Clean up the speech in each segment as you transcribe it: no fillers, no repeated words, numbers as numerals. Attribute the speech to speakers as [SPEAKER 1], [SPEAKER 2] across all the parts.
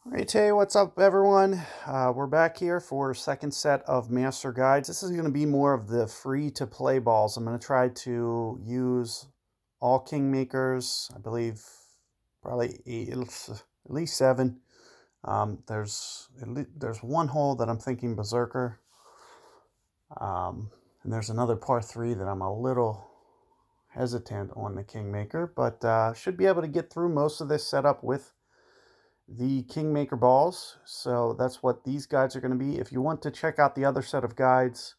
[SPEAKER 1] Alright, hey, what's up everyone? We're back here for a second set of master guides. This is going to be more of the free to play balls. I'm going to try to use all kingmakers. I believe probably at least 7. There's one hole that I'm thinking berserker. And there's another par 3 that I'm a little hesitant on the kingmaker, but should be able to get through most of this setup with the kingmaker balls. So that's what these guides are going to be. If you want to check out the other set of guides,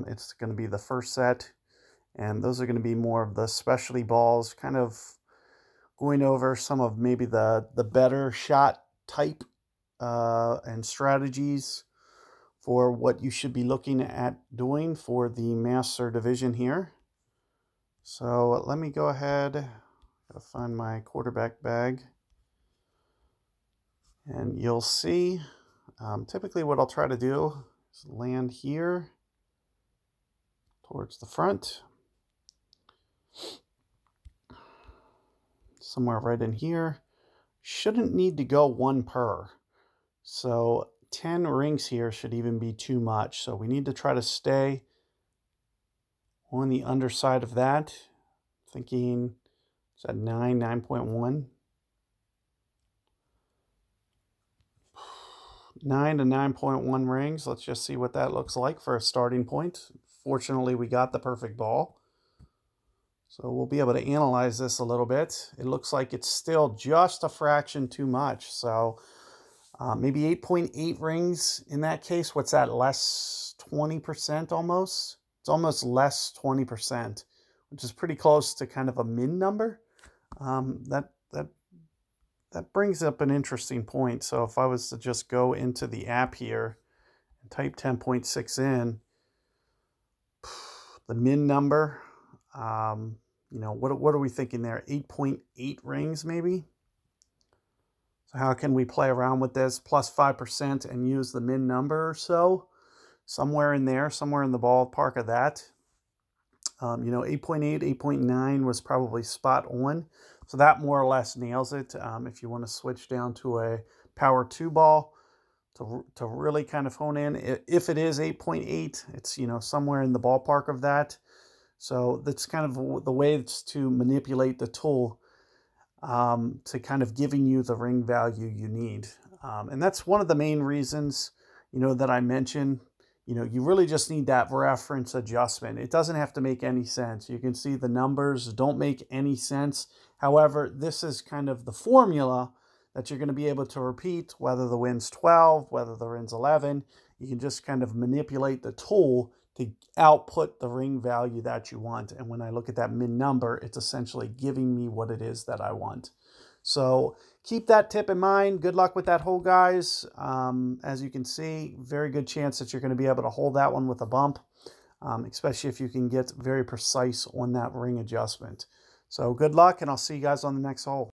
[SPEAKER 1] it's going to be the first set, and those are going to be more of the specialty balls, kind of going over some of maybe the better shot type and strategies for what you should be looking at doing for the master division here. So let me go ahead, gotta find my quarterback bag. And you'll see, typically what I'll try to do is land here towards the front. Somewhere right in here. Shouldn't need to go 1 per. So 10 rings here should even be too much. So we need to try to stay on the underside of that. Thinking it's at 9.1. 9 to 9.1 rings. Let's just see what that looks like for a starting point. Fortunately, we got the perfect ball. So we'll be able to analyze this a little bit. It looks like it's still just a fraction too much. So maybe 8.8 rings in that case. What's that? Less 20% almost? It's almost less 20%, which is pretty close to kind of a min number. That brings up an interesting point. So if I was to just go into the app here and type 10.6 in, the min number, you know, what are we thinking there? 8.8 rings maybe? So how can we play around with this? Plus 5% and use the min number or so? Somewhere in there, somewhere in the ballpark of that. You know, 8.8, 8.9 was probably spot on. So that more or less nails it. If you want to switch down to a power 2 ball to really kind of hone in. If it is 8.8, it's, you know, somewhere in the ballpark of that. So that's kind of the way it's to manipulate the tool to kind of giving you the ring value you need. And that's one of the main reasons, you know, that I mentioned. You know, you really just need that reference adjustment. It doesn't have to make any sense. You can see the numbers don't make any sense. However, this is kind of the formula that you're going to be able to repeat, whether the win's 12, whether the win's 11. You can just kind of manipulate the tool to output the ring value that you want. And when I look at that min number, it's essentially giving me what it is that I want. So keep that tip in mind. Good luck with that hole, guys. As you can see, very good chance that you're going to be able to hold that one with a bump, especially if you can get very precise on that ring adjustment. So good luck, and I'll see you guys on the next hole.